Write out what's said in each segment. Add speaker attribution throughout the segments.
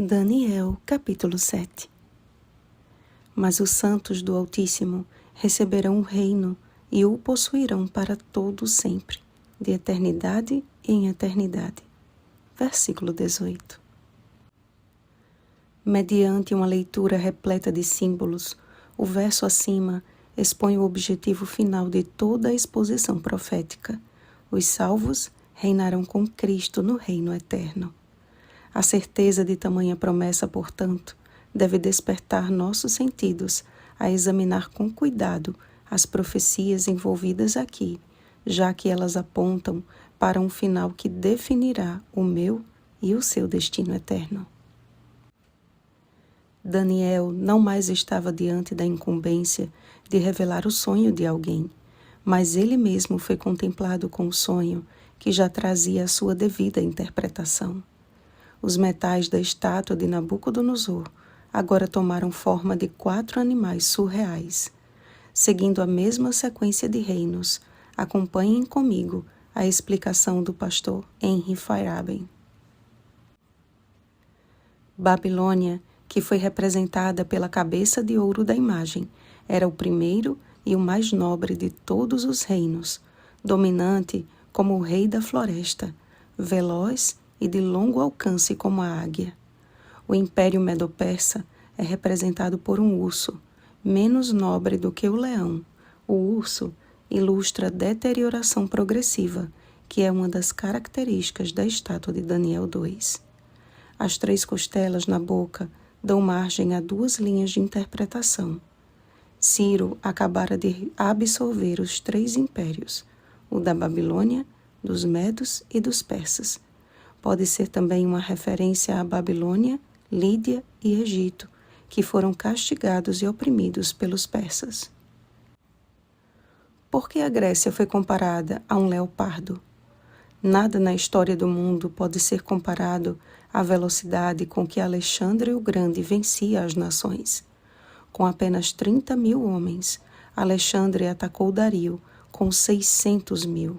Speaker 1: Daniel, capítulo 7. Mas os santos do Altíssimo receberão o reino e o possuirão para todo sempre, de eternidade em eternidade. Versículo 18. Mediante uma leitura repleta de símbolos, o verso acima expõe o objetivo final de toda a exposição profética. Os salvos reinarão com Cristo no reino eterno. A certeza de tamanha promessa, portanto, deve despertar nossos sentidos a examinar com cuidado as profecias envolvidas aqui, já que elas apontam para um final que definirá o meu e o seu destino eterno. Daniel não mais estava diante da incumbência de revelar o sonho de alguém, mas ele mesmo foi contemplado com o sonho que já trazia a sua devida interpretação. Os metais da estátua de Nabucodonosor agora tomaram forma de 4 animais surreais. Seguindo a mesma sequência de reinos, acompanhem comigo a explicação do pastor Henry Feyerabend. Babilônia, que foi representada pela cabeça de ouro da imagem, era o primeiro e o mais nobre de todos os reinos, dominante como o rei da floresta, veloz e de longo alcance como a águia. O Império Medo-Persa é representado por um urso, menos nobre do que o leão. O urso ilustra a deterioração progressiva, que é uma das características da estátua de Daniel 2. As 3 costelas na boca dão margem a 2 linhas de interpretação. Ciro acabara de absorver os 3 impérios, o da Babilônia, dos Medos e dos Persas. Pode ser também uma referência à Babilônia, Lídia e Egito, que foram castigados e oprimidos pelos persas. Por que a Grécia foi comparada a um leopardo? Nada na história do mundo pode ser comparado à velocidade com que Alexandre o Grande vencia as nações. Com apenas 30.000 homens, Alexandre atacou Dario com 600.000.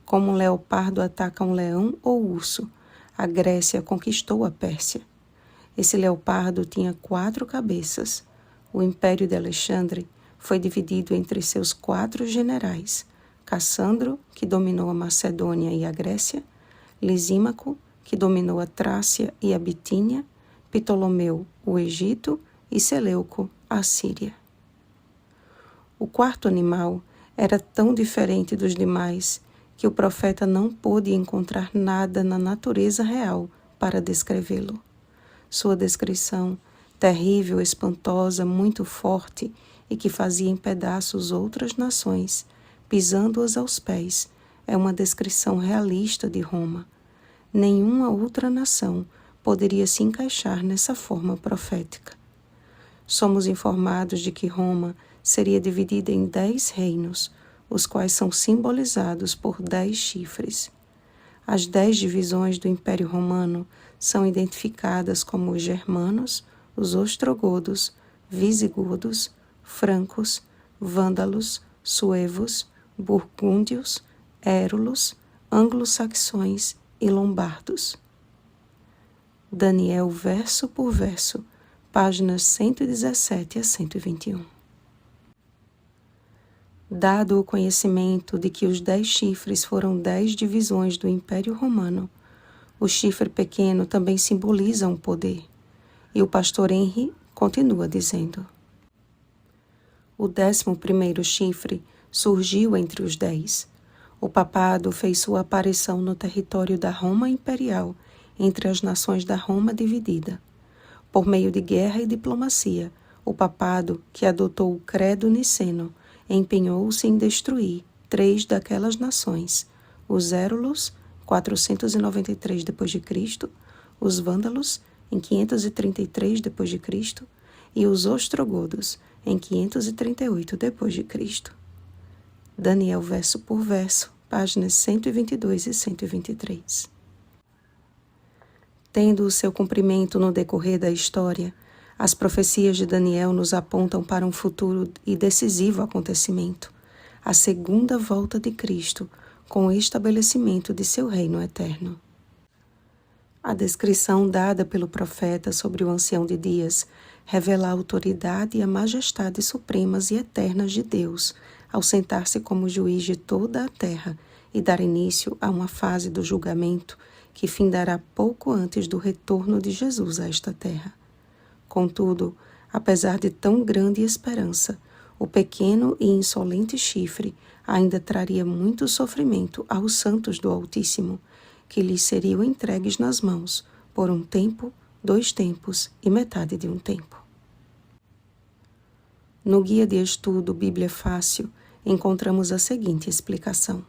Speaker 1: Como um leopardo ataca um leão ou urso, a Grécia conquistou a Pérsia. Esse leopardo tinha 4 cabeças. O império de Alexandre foi dividido entre seus 4 generais: Cassandro, que dominou a Macedônia e a Grécia; Lisímaco, que dominou a Trácia e a Bitínia; Ptolomeu, o Egito; e Seleuco, a Síria. O 4º animal era tão diferente dos demais que o profeta não pôde encontrar nada na natureza real para descrevê-lo. Sua descrição, terrível, espantosa, muito forte e que fazia em pedaços outras nações, pisando-as aos pés, é uma descrição realista de Roma. Nenhuma outra nação poderia se encaixar nessa forma profética. Somos informados de que Roma seria dividida em 10 reinos, os quais são simbolizados por 10 chifres. As 10 divisões do Império Romano são identificadas como os germanos, os ostrogodos, visigodos, francos, vândalos, suevos, burgúndios, érulos, anglo-saxões e lombardos. Daniel, verso por verso, páginas 117 a 121. Dado o conhecimento de que os 10 chifres foram 10 divisões do Império Romano, o chifre pequeno também simboliza um poder. E o pastor Henry continua dizendo: o 11º chifre surgiu entre os 10. O papado fez sua aparição no território da Roma imperial, entre as nações da Roma dividida. Por meio de guerra e diplomacia, o papado, que adotou o credo niceno, empenhou-se em destruir 3 daquelas nações: os érulos, 493 d.C., os vândalos, em 533 d.C., e os ostrogodos, em 538 d.C. Daniel, verso por verso, páginas 122 e 123. Tendo o seu cumprimento no decorrer da história, as profecias de Daniel nos apontam para um futuro e decisivo acontecimento: a segunda volta de Cristo, com o estabelecimento de seu reino eterno. A descrição dada pelo profeta sobre o ancião de dias revela a autoridade e a majestade supremas e eternas de Deus, ao sentar-se como juiz de toda a terra e dar início a uma fase do julgamento que findará pouco antes do retorno de Jesus a esta terra. Contudo, apesar de tão grande esperança, o pequeno e insolente chifre ainda traria muito sofrimento aos santos do Altíssimo, que lhes seriam entregues nas mãos por um tempo, 2 tempos e metade de um tempo. No guia de estudo Bíblia Fácil, encontramos a seguinte explicação.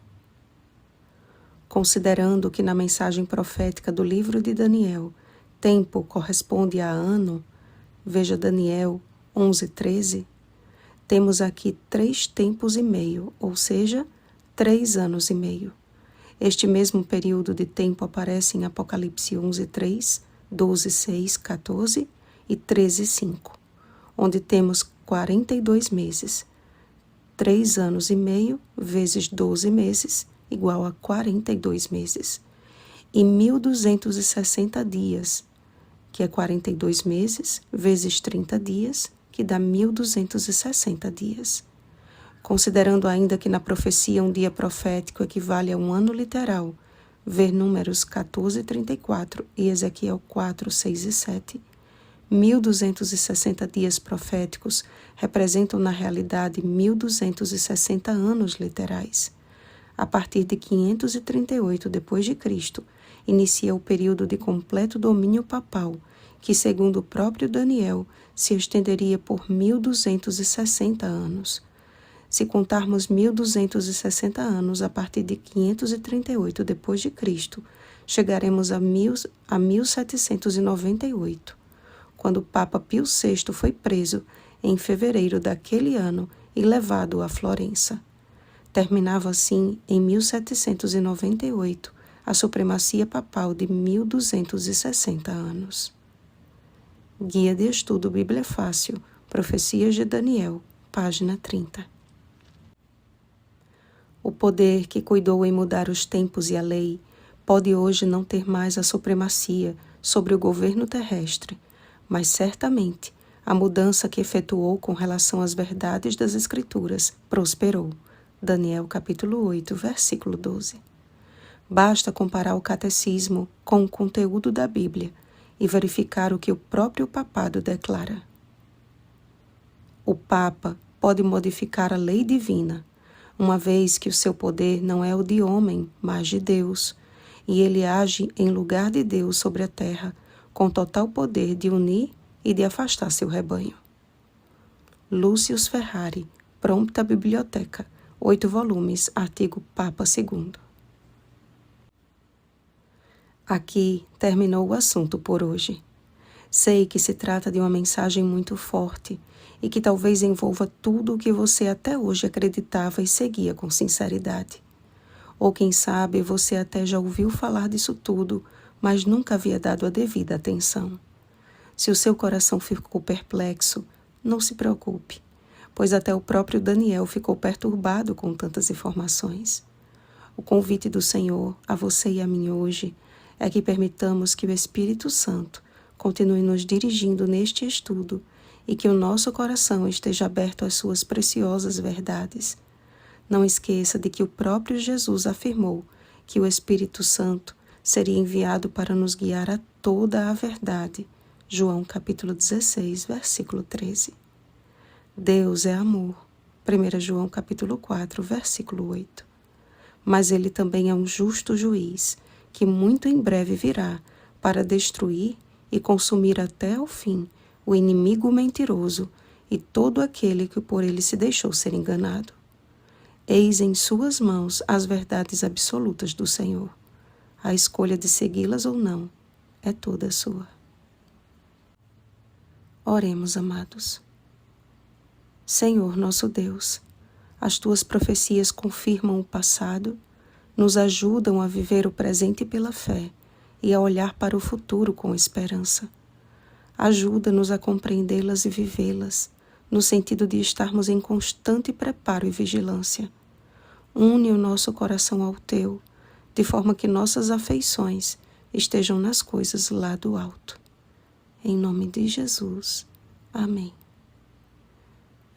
Speaker 1: Considerando que na mensagem profética do livro de Daniel, tempo corresponde a ano, veja Daniel 11:13, temos aqui 3 tempos e meio, ou seja, 3 anos e meio. Este mesmo período de tempo aparece em Apocalipse 11:3, 12:6, 14 e 13:5, onde temos 42 meses. 3 anos e meio vezes 12 meses igual a 42 meses. E 1.260 dias, que é 42 meses vezes 30 dias, que dá 1.260 dias. Considerando ainda que na profecia um dia profético equivale a um ano literal, ver Números 14:34 e Ezequiel 4:6 e 7, 1.260 dias proféticos representam na realidade 1.260 anos literais. A partir de 538 d.C., inicia o período de completo domínio papal, que, segundo o próprio Daniel, se estenderia por 1.260 anos. Se contarmos 1.260 anos a partir de 538 d.C., chegaremos a 1798, quando o Papa Pio VI foi preso em fevereiro daquele ano e levado a Florença. Terminava assim, em 1798, a supremacia papal de 1.260 anos. Guia de Estudo Bíblia Fácil, Profecias de Daniel, página 30. O poder que cuidou em mudar os tempos e a lei pode hoje não ter mais a supremacia sobre o governo terrestre, mas certamente a mudança que efetuou com relação às verdades das Escrituras prosperou. Daniel capítulo 8, versículo 12. Basta comparar o catecismo com o conteúdo da Bíblia e verificar o que o próprio papado declara. O Papa pode modificar a lei divina, uma vez que o seu poder não é o de homem, mas de Deus, e ele age em lugar de Deus sobre a terra, com total poder de unir e de afastar seu rebanho. Lúcius Ferrari, Prompta Biblioteca, 8 volumes, artigo Papa II. Aqui terminou o assunto por hoje. Sei que se trata de uma mensagem muito forte e que talvez envolva tudo o que você até hoje acreditava e seguia com sinceridade. Ou quem sabe você até já ouviu falar disso tudo, mas nunca havia dado a devida atenção. Se o seu coração ficou perplexo, não se preocupe, pois até o próprio Daniel ficou perturbado com tantas informações. O convite do Senhor a você e a mim hoje é que permitamos que o Espírito Santo continue nos dirigindo neste estudo e que o nosso coração esteja aberto às suas preciosas verdades. Não esqueça de que o próprio Jesus afirmou que o Espírito Santo seria enviado para nos guiar a toda a verdade. João capítulo 16, versículo 13. Deus é amor. 1 João capítulo 4, versículo 8. Mas ele também é um justo juiz, que muito em breve virá para destruir e consumir até ao fim o inimigo mentiroso e todo aquele que por ele se deixou ser enganado. Eis em suas mãos as verdades absolutas do Senhor. A escolha de segui-las ou não é toda sua. Oremos, amados. Senhor nosso Deus, as tuas profecias confirmam o passado, nos ajudam a viver o presente pela fé e a olhar para o futuro com esperança. Ajuda-nos a compreendê-las e vivê-las, no sentido de estarmos em constante preparo e vigilância. Une o nosso coração ao teu, de forma que nossas afeições estejam nas coisas lá do alto. Em nome de Jesus. Amém.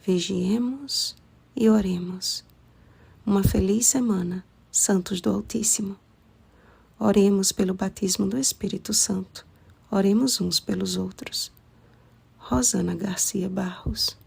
Speaker 1: Vigiemos e oremos. Uma feliz semana, santos do Altíssimo. Oremos pelo batismo do Espírito Santo. Oremos uns pelos outros. Rosana Garcia Barros.